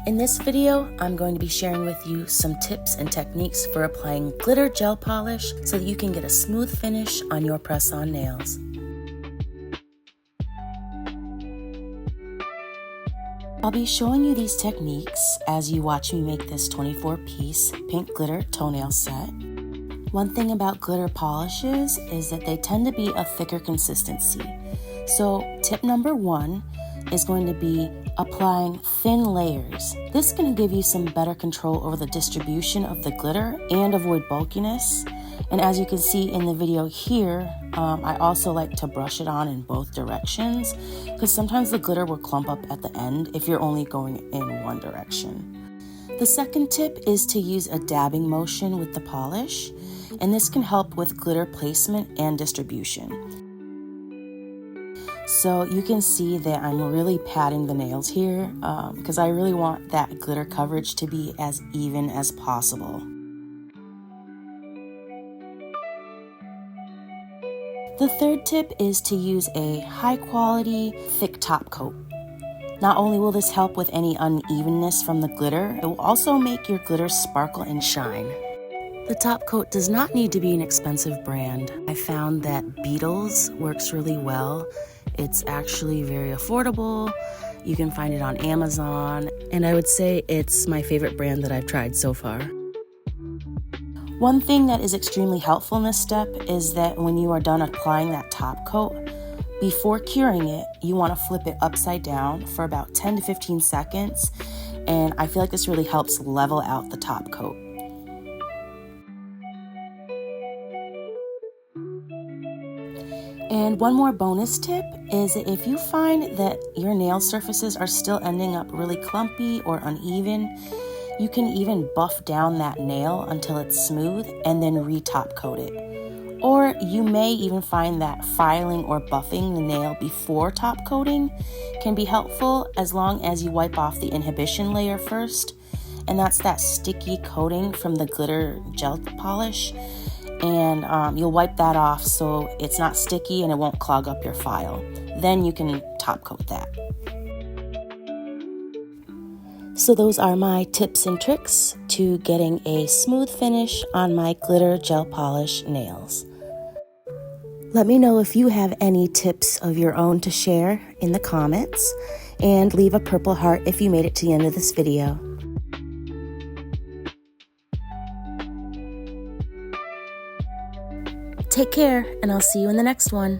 In this video, I'm going to be sharing with you some tips and techniques for applying glitter gel polish so that you can get a smooth finish on your press-on nails. I'll be showing you these techniques as you watch me make this 24-piece pink glitter toenail set. One thing about glitter polishes is that they tend to be a thicker consistency. So tip number 1 is going to be applying thin layers. This is going to give you some better control over the distribution of the glitter and avoid bulkiness. And as you can see in the video here, I also like to brush it on in both directions because sometimes the glitter will clump up at the end if you're only going in one direction. The second tip is to use a dabbing motion with the polish, and this can help with glitter placement and distribution. So you can see that I'm really patting the nails here because I really want that glitter coverage to be as even as possible. The third tip is to use a high quality, thick top coat. Not only will this help with any unevenness from the glitter, it will also make your glitter sparkle and shine. The top coat does not need to be an expensive brand. I found that Beetles works really well. It's actually very affordable. You can find it on Amazon, and I would say it's my favorite brand that I've tried so far. One thing that is extremely helpful in this step is that when you are done applying that top coat, before curing it, you want to flip it upside down for about 10 to 15 seconds, and I feel like this really helps level out the top coat. And one more bonus tip is that if you find that your nail surfaces are still ending up really clumpy or uneven, you can even buff down that nail until it's smooth and then re-top coat it. Or you may even find that filing or buffing the nail before top coating can be helpful as long as you wipe off the inhibition layer first, and that's that sticky coating from the glitter gel polish. And you'll wipe that off so it's not sticky and it won't clog up your file. Then you can top coat that. So those are my tips and tricks to getting a smooth finish on my glitter gel polish nails. Let me know if you have any tips of your own to share in the comments, and leave a purple heart if you made it to the end of this video. Take care, and I'll see you in the next one.